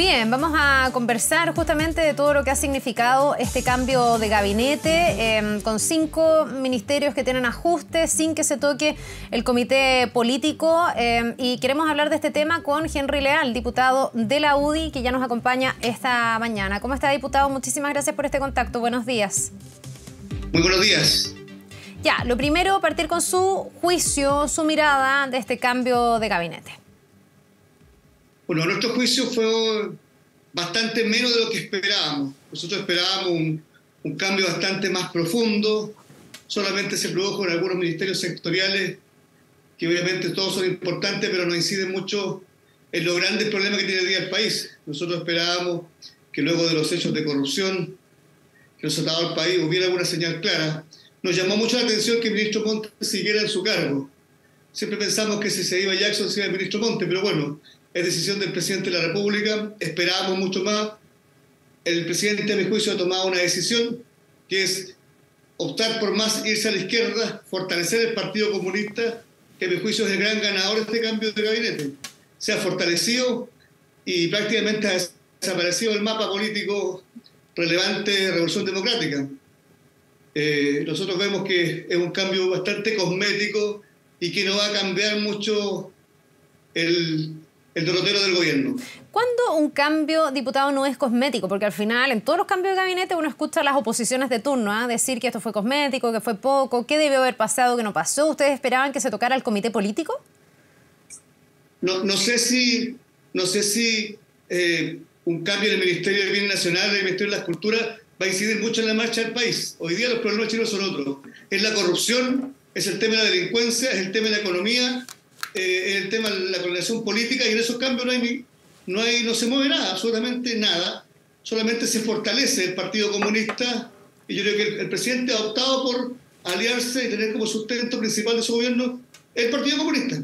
Bien, vamos a conversar justamente de todo lo que ha significado este cambio de gabinete, con 5 ministerios que tienen ajustes sin que se toque el comité político, y queremos hablar de este tema con Henry Leal, diputado de la UDI, que ya nos acompaña esta mañana. ¿Cómo está, diputado? Muchísimas gracias por este contacto. Buenos días. Muy buenos días. Ya, lo primero, partir con su juicio, su mirada de este cambio de gabinete. Bueno, nuestro juicio fue bastante menos de lo que esperábamos. Nosotros esperábamos un cambio bastante más profundo. Solamente se produjo en algunos ministerios sectoriales, que obviamente todos son importantes, pero no inciden mucho en los grandes problemas que tiene hoy día el país. Nosotros esperábamos que luego de los hechos de corrupción que nos ha dado el país hubiera alguna señal clara. Nos llamó mucho la atención que el ministro Montes siguiera en su cargo. Siempre pensamos que si se iba Jackson, se iba el ministro Montes, pero bueno, es decisión del presidente de la República. Esperábamos mucho más. El presidente, a mi juicio, ha tomado una decisión, que es optar por más irse a la izquierda, fortalecer el Partido Comunista, que a mi juicio es el gran ganador de este cambio de gabinete. Se ha fortalecido y prácticamente ha desaparecido el mapa político relevante de Revolución Democrática. Nosotros vemos que es un cambio bastante cosmético y que no va a cambiar mucho el derrotero del gobierno. ¿Cuándo un cambio, diputado, no es cosmético? Porque al final, en todos los cambios de gabinete, uno escucha a las oposiciones de turno, decir que esto fue cosmético, que fue poco, qué debió haber pasado, que no pasó. ¿Ustedes esperaban que se tocara el comité político? No sé si un cambio en el Ministerio del Bien Nacional, en el Ministerio de las Culturas, va a incidir mucho en la marcha del país. Hoy día los problemas chilenos son otros. Es la corrupción, es el tema de la delincuencia, es el tema de la economía, es el tema de la coordinación política, y en esos cambios no se mueve nada, absolutamente nada. Solamente se fortalece el Partido Comunista, y yo creo que el presidente ha optado por aliarse y tener como sustento principal de su gobierno el Partido Comunista.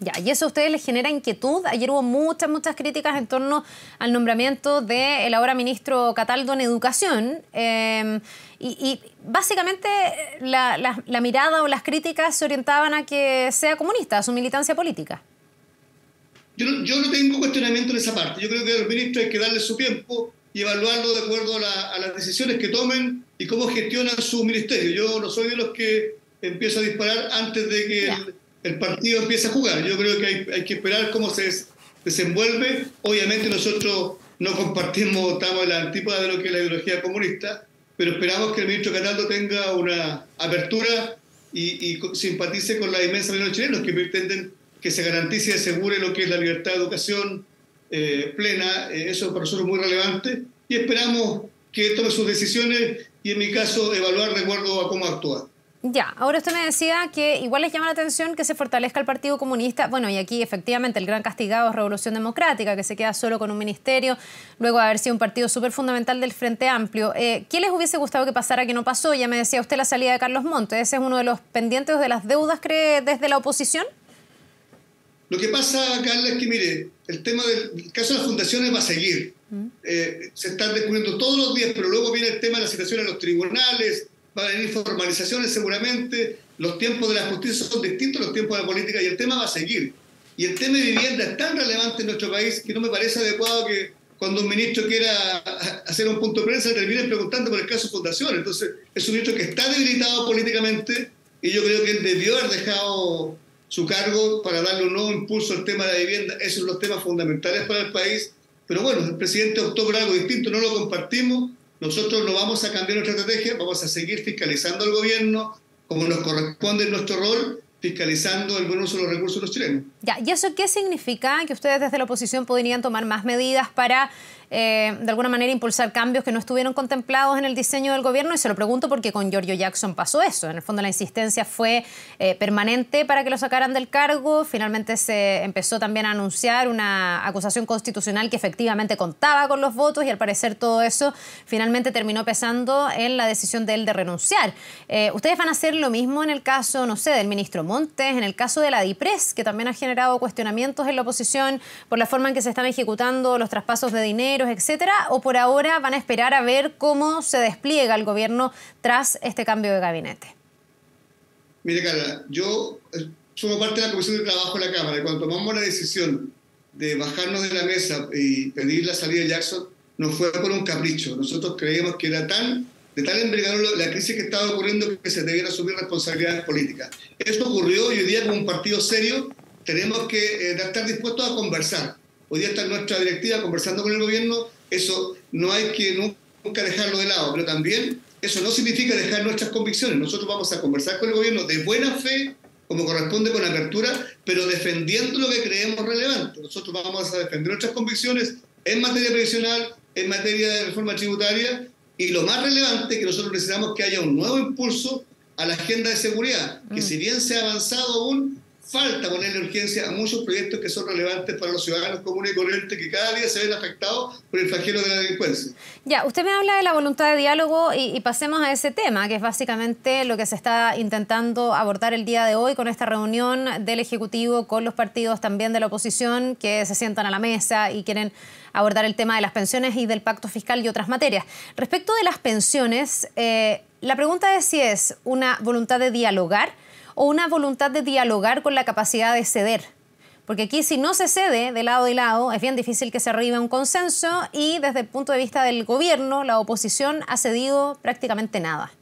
Ya, ¿y eso a ustedes les genera inquietud? Ayer hubo muchas críticas en torno al nombramiento del ahora ministro Cataldo en Educación. Y básicamente la mirada o las críticas se orientaban a que sea comunista, a su militancia política. Yo no tengo cuestionamiento en esa parte. Yo creo que a los ministros hay que darles su tiempo y evaluarlo de acuerdo a las decisiones que tomen y cómo gestionan su ministerio. Yo no soy de los que empiezo a disparar antes de que el partido empieza a jugar. Yo creo que hay que esperar cómo se desenvuelve. Obviamente nosotros no compartimos, estamos en la antípoda de lo que es la ideología comunista, pero esperamos que el ministro Cataldo tenga una apertura y simpatice con la inmensa mayoría de los chilenos, que pretenden que se garantice y asegure lo que es la libertad de educación plena. Eso para nosotros es muy relevante, y esperamos que tome sus decisiones y, en mi caso, evaluar de acuerdo a cómo actúa. Ya, ahora usted me decía que igual les llama la atención que se fortalezca el Partido Comunista. Bueno, y aquí efectivamente el gran castigado es Revolución Democrática, que se queda solo con un ministerio, luego de haber sido un partido súper fundamental del Frente Amplio. ¿Qué les hubiese gustado que pasara que no pasó? Ya me decía usted la salida de Carlos Montes. ¿Ese es uno de los pendientes de las deudas, cree, desde la oposición? Lo que pasa, Carla, es que, mire, el tema del caso de las fundaciones va a seguir. Se están descubriendo todos los días, pero luego viene el tema de la situación en los tribunales. Va a venir formalizaciones seguramente. Los tiempos de la justicia son distintos a los tiempos de la política, y el tema va a seguir. Y el tema de vivienda es tan relevante en nuestro país que no me parece adecuado que cuando un ministro quiera hacer un punto de prensa termine preguntando por el caso Fundación. Entonces, es un ministro que está debilitado políticamente, y yo creo que él debió haber dejado su cargo para darle un nuevo impulso al tema de la vivienda. Esos son los temas fundamentales para el país. Pero bueno, el presidente optó por algo distinto, no lo compartimos. Nosotros no vamos a cambiar nuestra estrategia, vamos a seguir fiscalizando al gobierno como nos corresponde en nuestro rol, fiscalizando el buen uso de los recursos de los chilenos. Ya, ¿y eso qué significa? Que ustedes desde la oposición podrían tomar más medidas para, de alguna manera, impulsar cambios que no estuvieron contemplados en el diseño del gobierno. Y se lo pregunto porque con Giorgio Jackson pasó eso. En el fondo la insistencia fue permanente para que lo sacaran del cargo. Finalmente se empezó también a anunciar una acusación constitucional que efectivamente contaba con los votos, y al parecer todo eso finalmente terminó pesando en la decisión de él de renunciar. ¿Ustedes van a hacer lo mismo en el caso, no sé, del ministro Montes, en el caso de la DIPRES, que también ha generado cuestionamientos en la oposición por la forma en que se están ejecutando los traspasos de dineros, etcétera? ¿O por ahora van a esperar a ver cómo se despliega el gobierno tras este cambio de gabinete? Mire, Carla, yo somos parte de la Comisión de Trabajo de la Cámara, y cuando tomamos la decisión de bajarnos de la mesa y pedir la salida de Jackson no fue por un capricho. Nosotros creíamos que era de tal envergadura la crisis que estaba ocurriendo que se debían asumir responsabilidades políticas. Eso ocurrió y hoy día, como un partido serio, tenemos que estar dispuestos a conversar. Hoy día está nuestra directiva conversando con el gobierno. Eso no hay que nunca dejarlo de lado, pero también eso no significa dejar nuestras convicciones. Nosotros vamos a conversar con el gobierno de buena fe, como corresponde, con apertura, pero defendiendo lo que creemos relevante. Nosotros vamos a defender nuestras convicciones en materia previsional, en materia de reforma tributaria, y lo más relevante es que nosotros necesitamos que haya un nuevo impulso a la agenda de seguridad, que si bien se ha avanzado aún, falta ponerle urgencia a muchos proyectos que son relevantes para los ciudadanos comunes y corrientes que cada día se ven afectados por el flagelo de la delincuencia. Ya, usted me habla de la voluntad de diálogo y pasemos a ese tema, que es básicamente lo que se está intentando abordar el día de hoy con esta reunión del Ejecutivo con los partidos también de la oposición que se sientan a la mesa y quieren abordar el tema de las pensiones y del pacto fiscal y otras materias. Respecto de las pensiones, la pregunta es si es una voluntad de dialogar o una voluntad de dialogar con la capacidad de ceder. Porque aquí si no se cede de lado y lado, es bien difícil que se arribe a un consenso y desde el punto de vista del gobierno, la oposición ha cedido prácticamente nada.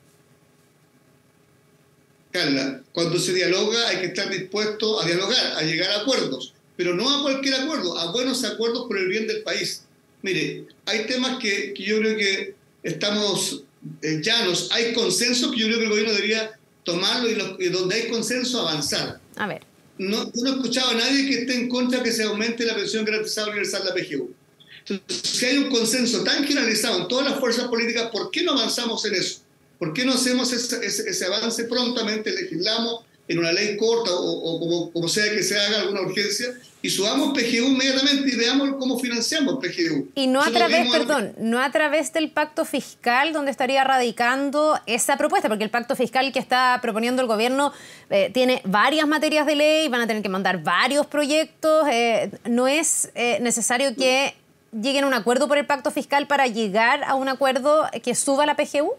Carla, cuando se dialoga hay que estar dispuesto a dialogar, a llegar a acuerdos, pero no a cualquier acuerdo, a buenos acuerdos por el bien del país. Mire, hay temas que yo creo que estamos llanos, hay consensos que yo creo que el gobierno debería tomarlo y donde hay consenso avanzar. A ver. No he escuchado a nadie que esté en contra que se aumente la pensión garantizada universal, la PGU. Entonces, si hay un consenso tan generalizado en todas las fuerzas políticas, ¿por qué no avanzamos en eso? ¿Por qué no hacemos ese avance prontamente, legislamos en una ley corta o como sea que se haga alguna urgencia y subamos PGU inmediatamente y veamos cómo financiamos PGU? Y no a través, no a través del pacto fiscal donde estaría radicando esa propuesta, porque el pacto fiscal que está proponiendo el gobierno tiene varias materias de ley, van a tener que mandar varios proyectos, no es necesario que lleguen a un acuerdo por el pacto fiscal para llegar a un acuerdo que suba la PGU.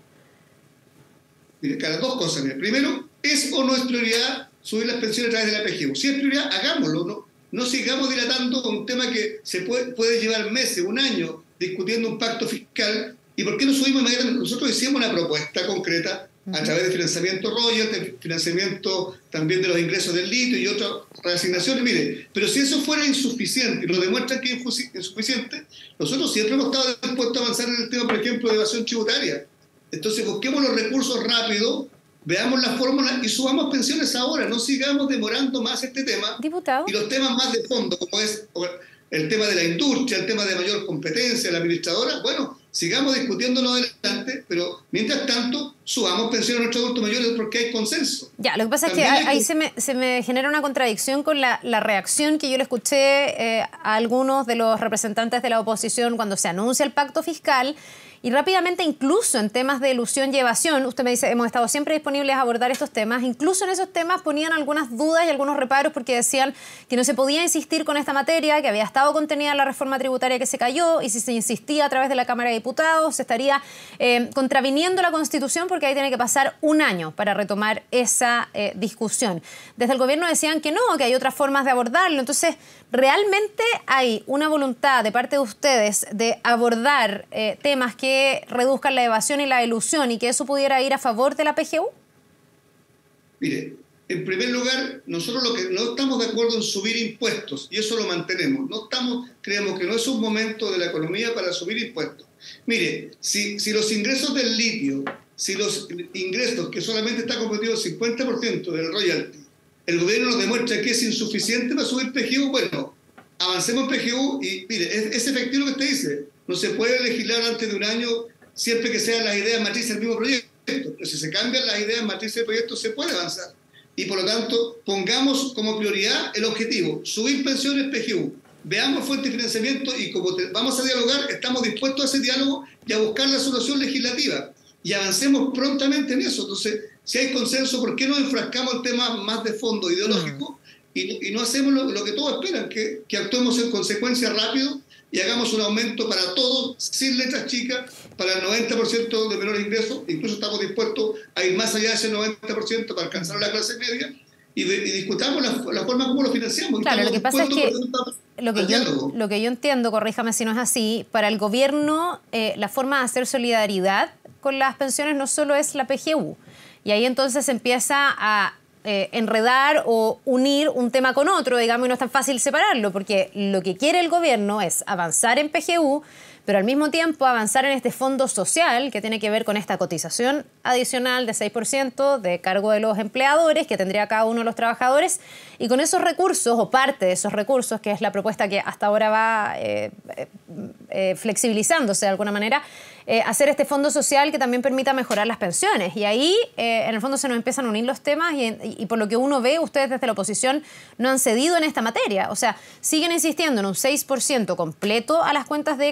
Mire, cada dos cosas. Mire. Primero, ¿es o no es prioridad subir las pensiones a través de la PGU? Si es prioridad, hagámoslo. No sigamos dilatando con un tema que se puede llevar meses, un año, discutiendo un pacto fiscal. ¿Y por qué no subimos inmediatamente? Nosotros hicimos una propuesta concreta a través de financiamiento royalty, financiamiento también de los ingresos del litio y otras reasignaciones. Mire, pero si eso fuera insuficiente y lo demuestran que es insuficiente, nosotros siempre hemos estado dispuestos a avanzar en el tema, por ejemplo, de evasión tributaria. Entonces busquemos los recursos rápido, veamos la fórmula y subamos pensiones ahora, no sigamos demorando más este tema. Diputado. Y los temas más de fondo, como es el tema de la industria, el tema de mayor competencia, la administradora, bueno, sigamos discutiéndolo adelante, pero mientras tanto subamos pensiones a nuestros adultos mayores porque hay consenso. Ya, lo que pasa también es que ahí se me genera una contradicción con la reacción que yo le escuché a algunos de los representantes de la oposición cuando se anuncia el pacto fiscal. Y rápidamente, incluso en temas de elusión y evasión, usted me dice, hemos estado siempre disponibles a abordar estos temas, incluso en esos temas ponían algunas dudas y algunos reparos porque decían que no se podía insistir con esta materia, que había estado contenida en la reforma tributaria que se cayó y si se insistía a través de la Cámara de Diputados se estaría contraviniendo la Constitución porque ahí tiene que pasar un año para retomar esa discusión. Desde el gobierno decían que no, que hay otras formas de abordarlo. Entonces, ¿realmente hay una voluntad de parte de ustedes de abordar temas que reduzcan la evasión y la elusión y que eso pudiera ir a favor de la PGU? Mire, en primer lugar, nosotros lo que no estamos de acuerdo en subir impuestos y eso lo mantenemos. Creemos que no es un momento de la economía para subir impuestos. Mire, si los ingresos del litio, si los ingresos que solamente está comprometido el 50% del royalty, el gobierno nos demuestra que es insuficiente para subir PGU, bueno, avancemos en PGU y mire, es efectivo lo que usted dice. No se puede legislar antes de un año siempre que sean las ideas matrices del mismo proyecto. Pero si se cambian las ideas matrices del proyecto, se puede avanzar. Y por lo tanto, pongamos como prioridad el objetivo, subir pensiones PGU. Veamos fuente de financiamiento y como vamos a dialogar, estamos dispuestos a ese diálogo y a buscar la solución legislativa. Y avancemos prontamente en eso. Entonces, si hay consenso, ¿por qué no enfrascamos el tema más de fondo ideológico y no hacemos lo que todos esperan, que actuemos en consecuencia rápido y hagamos un aumento para todos, sin letras chicas, para el 90% de menores ingresos? Incluso estamos dispuestos a ir más allá de ese 90% para alcanzar a la clase media y discutamos la forma como lo financiamos. Claro, lo que pasa es que lo que yo entiendo, corríjame si no es así, para el gobierno la forma de hacer solidaridad con las pensiones no solo es la PGU. Y ahí entonces se empieza a enredar o unir un tema con otro, digamos, y no es tan fácil separarlo, porque lo que quiere el gobierno es avanzar en PGU, pero al mismo tiempo avanzar en este fondo social que tiene que ver con esta cotización adicional de 6% de cargo de los empleadores que tendría cada uno de los trabajadores, y con esos recursos, o parte de esos recursos, que es la propuesta que hasta ahora va flexibilizándose de alguna manera, hacer este fondo social que también permita mejorar las pensiones. Y ahí, en el fondo, se nos empiezan a unir los temas y por lo que uno ve, ustedes desde la oposición no han cedido en esta materia. O sea, siguen insistiendo en un 6% completo a las cuentas de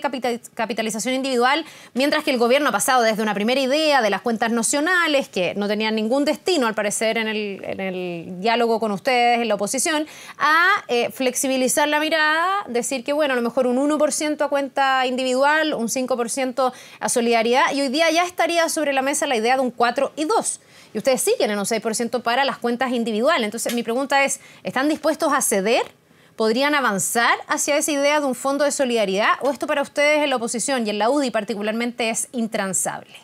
capitalización individual, mientras que el gobierno ha pasado desde una primera idea de las cuentas nocionales, que no tenían ningún destino, al parecer, en el diálogo con ustedes, en la oposición, a flexibilizar la mirada, decir que, bueno, a lo mejor un 1% a cuenta individual, un 5% a solidaridad, y hoy día ya estaría sobre la mesa la idea de un 4 y 2. Y ustedes siguen en un 6% para las cuentas individuales. Entonces, mi pregunta es, ¿están dispuestos a ceder? ¿Podrían avanzar hacia esa idea de un fondo de solidaridad? ¿O esto para ustedes en la oposición y en la UDI particularmente es intransable?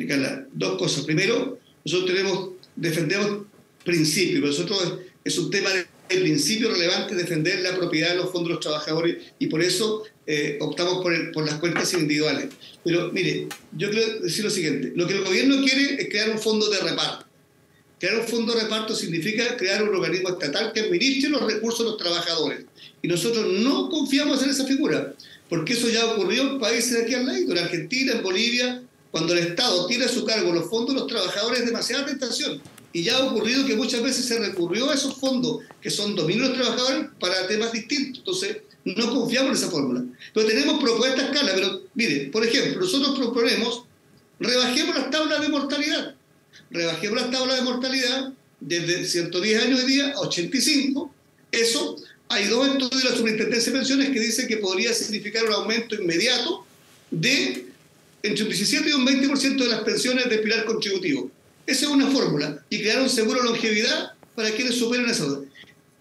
Carla, dos cosas. Primero, nosotros defendemos principios. Para nosotros es un tema de principio relevante defender la propiedad de los fondos de los trabajadores, y por eso optamos por las cuentas individuales. Pero mire, yo quiero decir lo siguiente: lo que el gobierno quiere es crear un fondo de reparto. Crear un fondo de reparto significa crear un organismo estatal que administre los recursos de los trabajadores. Y nosotros no confiamos en esa figura, porque eso ya ocurrió en países de aquí al lado, en Argentina, en Bolivia. Cuando el Estado tiene a su cargo los fondos de los trabajadores, es demasiada tentación. Y ya ha ocurrido que muchas veces se recurrió a esos fondos, que son dominio de los trabajadores, para temas distintos. Entonces, no confiamos en esa fórmula. Pero tenemos propuestas, Carla. Pero mire, por ejemplo, nosotros proponemos, rebajemos las tablas de mortalidad. Rebajemos las tablas de mortalidad desde 110 años de día a 85. Eso, hay dos estudios de la Superintendencia de Pensiones que dicen que podría significar un aumento inmediato de entre un 17 y un 20% de las pensiones de pilar contributivo. Esa es una fórmula. Y crear un seguro de longevidad para quienes superen esa edad.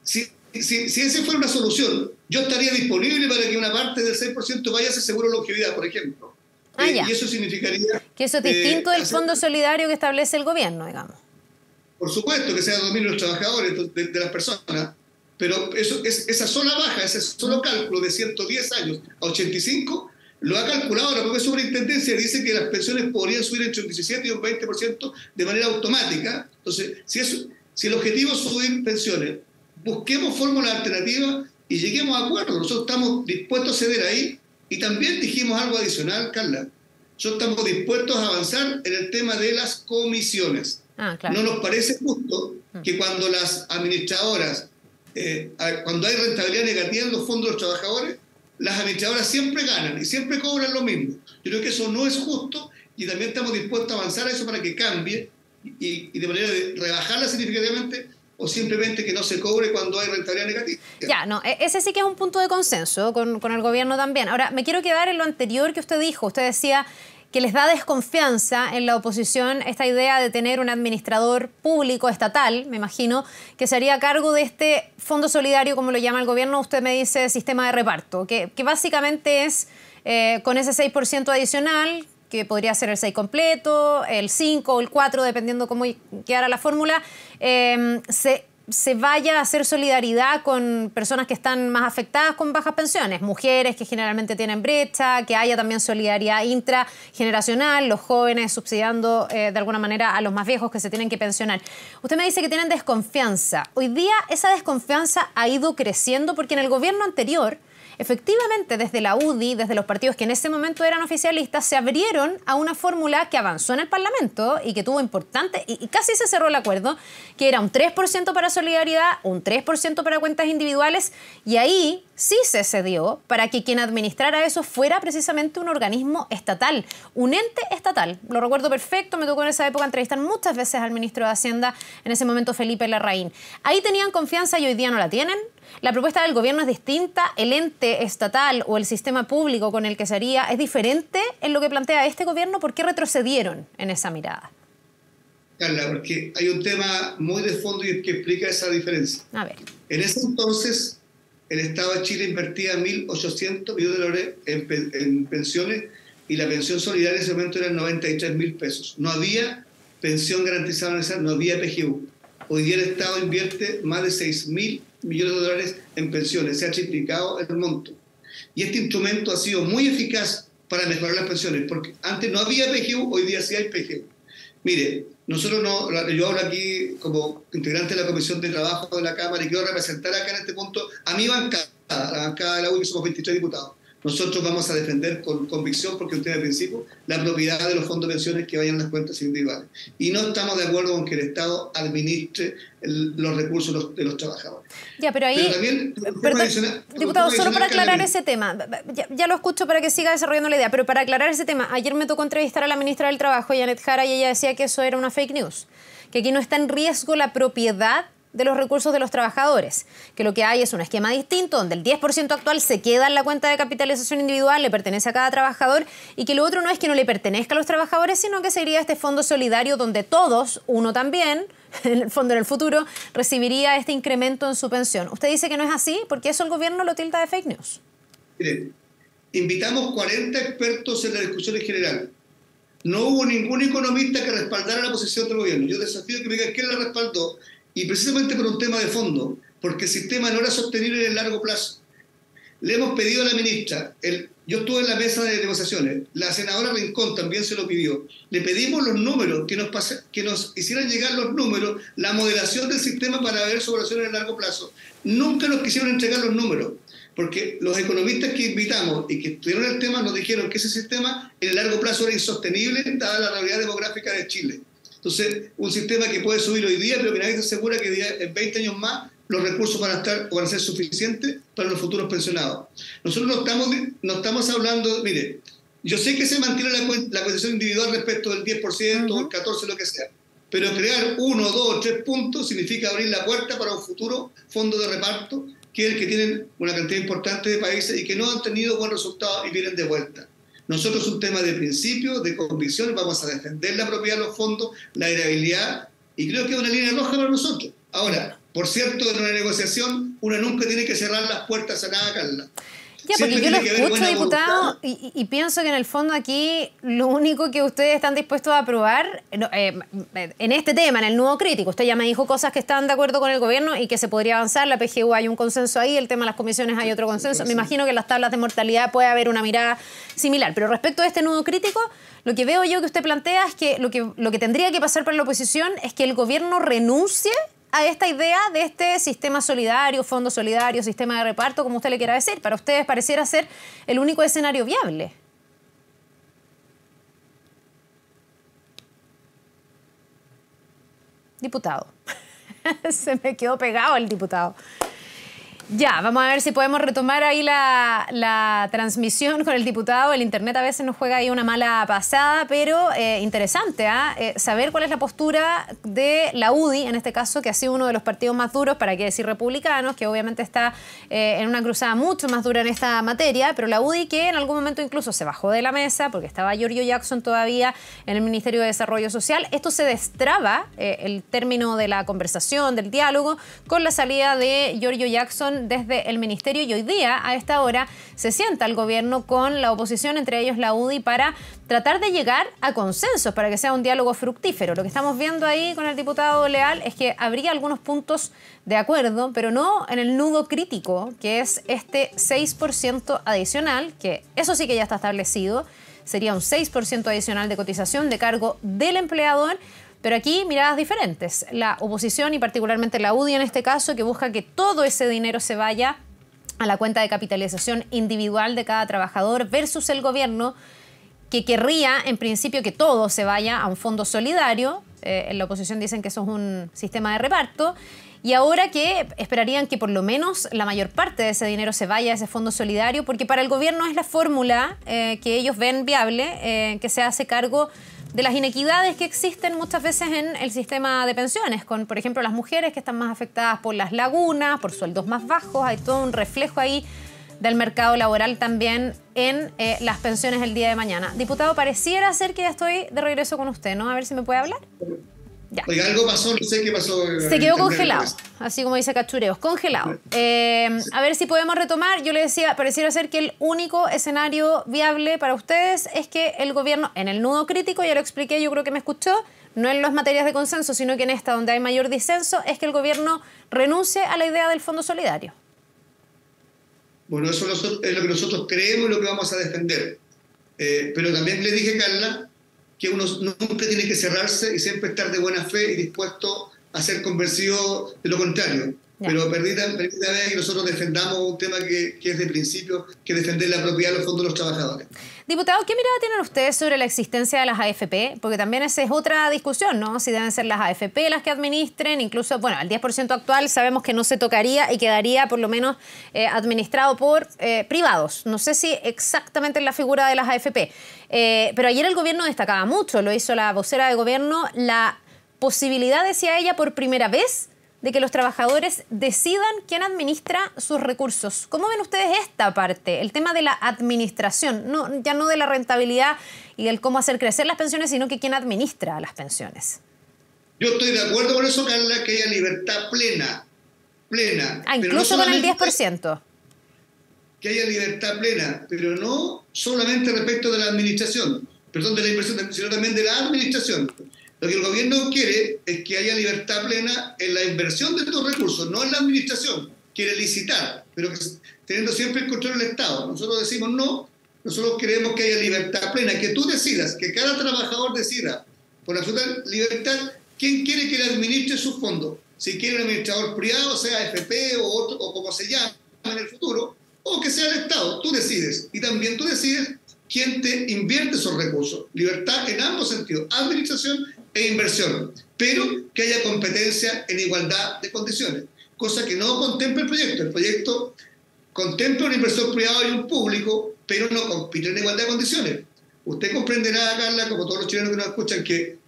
Si esa fuera una solución, yo estaría disponible para que una parte del 6% vaya a ese seguro de longevidad, por ejemplo. Y eso significaría... Que eso es distinto del fondo solidario que establece el gobierno, digamos. Por supuesto que sea dominio de los trabajadores, de las personas, pero esa sola baja, ese solo cálculo de 110 años a 85, lo ha calculado la propia superintendencia. Dice que las pensiones podrían subir entre un 17 y un 20% de manera automática. Entonces, si el objetivo es subir pensiones, busquemos fórmulas alternativas y lleguemos a acuerdos. Nosotros estamos dispuestos a ceder ahí. Y también dijimos algo adicional, Carla. Nosotros estamos dispuestos a avanzar en el tema de las comisiones. Claro. No nos parece justo que cuando las administradoras, cuando hay rentabilidad negativa en los fondos de los trabajadores, las administradoras siempre ganan y siempre cobran lo mismo. Yo creo que eso no es justo, y también estamos dispuestos a avanzar a eso para que cambie y de manera de rebajarla significativamente, o simplemente que no se cobre cuando hay rentabilidad negativa. Ya, no, ese sí que es un punto de consenso con el gobierno también. Ahora, me quiero quedar en lo anterior que usted dijo. Usted decía que les da desconfianza en la oposición esta idea de tener un administrador público estatal, me imagino, que se haría cargo de este fondo solidario, como lo llama el gobierno. Usted me dice sistema de reparto, que básicamente es con ese 6% adicional, que podría ser el 6 completo, el 5 o el 4, dependiendo cómo quedara la fórmula, se vaya a hacer solidaridad con personas que están más afectadas con bajas pensiones, mujeres que generalmente tienen brecha, que haya también solidaridad intrageneracional, los jóvenes subsidiando de alguna manera a los más viejos que se tienen que pensionar. Usted me dice que tienen desconfianza. Hoy día esa desconfianza ha ido creciendo porque en el gobierno anterior, efectivamente, desde la UDI, desde los partidos que en ese momento eran oficialistas, se abrieron a una fórmula que avanzó en el Parlamento y que tuvo importante, y casi se cerró el acuerdo, que era un 3% para solidaridad, un 3% para cuentas individuales, y ahí sí se cedió para que quien administrara eso fuera precisamente un organismo estatal, un ente estatal. Lo recuerdo perfecto, me tocó en esa época entrevistar muchas veces al ministro de Hacienda, en ese momento Felipe Larraín. Ahí tenían confianza y hoy día no la tienen. La propuesta del gobierno es distinta, el ente estatal o el sistema público con el que se haría es diferente en lo que plantea este gobierno. ¿Por qué retrocedieron en esa mirada? Carla, porque hay un tema muy de fondo y que explica esa diferencia. A ver. En ese entonces, el Estado de Chile invertía 1.800 millones de dólares en pensiones y la pensión solidaria en ese momento eran 93.000 pesos. No había pensión garantizada universal, no había PGU. Hoy día el Estado invierte más de 6.000 millones de dólares en pensiones, se ha triplicado el monto. Y este instrumento ha sido muy eficaz para mejorar las pensiones, porque antes no había PGU, hoy día sí hay PGU. Mire, nosotros yo hablo aquí como integrante de la Comisión de Trabajo de la Cámara y quiero representar acá en este punto a mi bancada, la bancada de la UDI, que somos 23 diputados. Nosotros vamos a defender con convicción, porque usted al principio, la propiedad de los fondos de pensiones que vayan a las cuentas individuales. Y no estamos de acuerdo con que el Estado administre los recursos de los trabajadores. Ya, pero ahí, perdón, diputado, solo para aclarar ese tema, ya lo escucho para que siga desarrollando la idea, pero para aclarar ese tema, ayer me tocó entrevistar a la ministra del Trabajo, Janet Jara, y ella decía que eso era una fake news, que aquí no está en riesgo la propiedad de los recursos de los trabajadores, que lo que hay es un esquema distinto donde el 10% actual se queda en la cuenta de capitalización individual, le pertenece a cada trabajador, y que lo otro no es que no le pertenezca a los trabajadores, sino que sería este fondo solidario donde todos, uno también, en el fondo en el futuro, recibiría este incremento en su pensión. Usted dice que no es así, porque eso el gobierno lo tilda de fake news. Mire, invitamos 40 expertos en la discusión en general. No hubo ningún economista que respaldara la posición del gobierno. Yo desafío que me digan quién la respaldó, y precisamente por un tema de fondo, porque el sistema no era sostenible en el largo plazo. Le hemos pedido a la ministra, yo estuve en la mesa de negociaciones, la senadora Rincón también se lo pidió, le pedimos los números, que nos hicieran llegar los números, la modelación del sistema para ver su evaluación en el largo plazo. Nunca nos quisieron entregar los números, porque los economistas que invitamos y que estudiaron el tema nos dijeron que ese sistema en el largo plazo era insostenible dada la realidad demográfica de Chile. Entonces, un sistema que puede subir hoy día, pero que nadie se asegura que en 20 años más los recursos van a ser suficientes para los futuros pensionados. Nosotros no estamos hablando, mire, yo sé que se mantiene la cotización individual respecto del 10%, o el 14%, lo que sea, pero crear 1, 2, 3 puntos significa abrir la puerta para un futuro fondo de reparto, que es el que tienen una cantidad importante de países y que no han tenido buen resultado y vienen de vuelta. Nosotros es un tema de principio, de convicción, vamos a defender la propiedad de los fondos, la heredabilidad, y creo que es una línea roja para nosotros. Ahora, por cierto, en una negociación, uno nunca tiene que cerrar las puertas a nada, Carla. Ya, porque yo lo escucho, diputado, y pienso que en el fondo aquí lo único que ustedes están dispuestos a aprobar en este tema, en el nudo crítico, usted ya me dijo cosas que estaban de acuerdo con el gobierno y que se podría avanzar, la PGU hay un consenso ahí, el tema de las comisiones hay otro consenso, me imagino que en las tablas de mortalidad puede haber una mirada similar, pero respecto a este nudo crítico, lo que veo yo que usted plantea es que lo que tendría que pasar para la oposición es que el gobierno renuncie a esta idea de este sistema solidario, fondo solidario, sistema de reparto, como usted le quiera decir. Para ustedes pareciera ser el único escenario viable. Diputado. Se me quedó pegado el diputado. Ya, vamos a ver si podemos retomar ahí la transmisión con el diputado. El internet a veces nos juega ahí una mala pasada, pero interesante, saber cuál es la postura de la UDI, en este caso, que ha sido uno de los partidos más duros, para qué decir republicanos, que obviamente está en una cruzada mucho más dura en esta materia, pero la UDI que en algún momento incluso se bajó de la mesa, porque estaba Giorgio Jackson todavía en el Ministerio de Desarrollo Social. Esto se destraba, el término de la conversación, del diálogo, con la salida de Giorgio Jackson desde el ministerio, y hoy día, a esta hora, se sienta el gobierno con la oposición, entre ellos la UDI, para tratar de llegar a consensos, para que sea un diálogo fructífero. Lo que estamos viendo ahí con el diputado Leal es que habría algunos puntos de acuerdo, pero no en el nudo crítico, que es este 6% adicional, que eso sí que ya está establecido, sería un 6% adicional de cotización de cargo del empleador. Pero aquí miradas diferentes. La oposición y particularmente la UDI en este caso, que busca que todo ese dinero se vaya a la cuenta de capitalización individual de cada trabajador, versus el gobierno, que querría en principio que todo se vaya a un fondo solidario. En la oposición dicen que eso es un sistema de reparto. Y ahora que esperarían que por lo menos la mayor parte de ese dinero se vaya a ese fondo solidario, porque para el gobierno es la fórmula que ellos ven viable, que se hace cargo de las inequidades que existen muchas veces en el sistema de pensiones, con, por ejemplo, las mujeres que están más afectadas por las lagunas, por sueldos más bajos. Hay todo un reflejo ahí del mercado laboral también en las pensiones el día de mañana. Diputado, pareciera ser que ya estoy de regreso con usted, ¿no? A ver si me puede hablar. Ya. Oiga, algo pasó, no sé qué pasó. Se quedó congelado, así como dice Cachureos, congelado. A ver si podemos retomar. Yo le decía, pareciera ser que el único escenario viable para ustedes es que el gobierno, en el nudo crítico, ya lo expliqué, yo creo que me escuchó, no en las materias de consenso, sino que en esta donde hay mayor disenso, es que el gobierno renuncie a la idea del Fondo Solidario. Bueno, eso es lo que nosotros creemos y lo que vamos a defender. Pero también le dije, Carla, que uno nunca tiene que cerrarse y siempre estar de buena fe y dispuesto a ser convencido de lo contrario. Ya. Pero permítame que nosotros defendamos un tema que es de principio, que defender la propiedad de los fondos de los trabajadores. Diputado, ¿qué mirada tienen ustedes sobre la existencia de las AFP? Porque también esa es otra discusión, ¿no? Si deben ser las AFP las que administren, incluso, bueno, al 10% actual sabemos que no se tocaría y quedaría por lo menos administrado por privados. No sé si exactamente en la figura de las AFP. Pero ayer el gobierno destacaba mucho, lo hizo la vocera de gobierno, la posibilidad, decía ella, por primera vez, de que los trabajadores decidan quién administra sus recursos. ¿Cómo ven ustedes esta parte? El tema de la administración, ya no de la rentabilidad y del cómo hacer crecer las pensiones, sino que quién administra las pensiones. Yo estoy de acuerdo con eso, Carla, que haya libertad plena. Incluso con el 10%. Que haya libertad plena, pero no solamente respecto de la administración, perdón, de la inversión, sino también de la administración. Lo que el gobierno quiere es que haya libertad plena en la inversión de estos recursos, no en la administración. Quiere licitar, pero teniendo siempre el control del Estado. Nosotros decimos no, nosotros queremos que haya libertad plena, que tú decidas, que cada trabajador decida con absoluta libertad quién quiere que le administre sus fondos. Si quiere un administrador privado, sea AFP o como se llama en el futuro, o que sea el Estado, tú decides. Y también tú decides quién te invierte esos recursos. Libertad en ambos sentidos, administración e inversión, pero que haya competencia en igualdad de condiciones, cosa que no contempla el proyecto. El proyecto contempla un inversor privado y un público, pero no compite en igualdad de condiciones. Usted comprenderá, Carla, como todos los chilenos que nos escuchan, que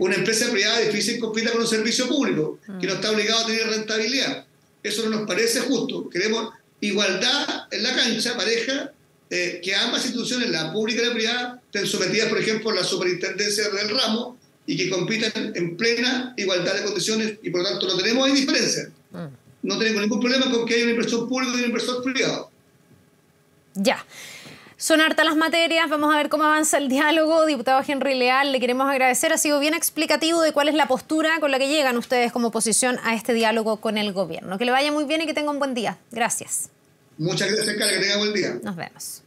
una empresa privada es difícil compita con un servicio público, que no está obligado a tener rentabilidad. Eso no nos parece justo. Queremos igualdad en la cancha, pareja, que ambas instituciones, la pública y la privada, estén sometidas, por ejemplo, a la superintendencia del ramo y que compitan en plena igualdad de condiciones y, por lo tanto, no tenemos ahí diferencia. No tenemos ningún problema con que haya un inversor público y un inversor privado. Ya. Son hartas las materias, vamos a ver cómo avanza el diálogo. Diputado Henry Leal, le queremos agradecer. Ha sido bien explicativo de cuál es la postura con la que llegan ustedes como oposición a este diálogo con el gobierno. Que le vaya muy bien y que tenga un buen día. Gracias. Muchas gracias, Carla. Que tenga buen día. Nos vemos.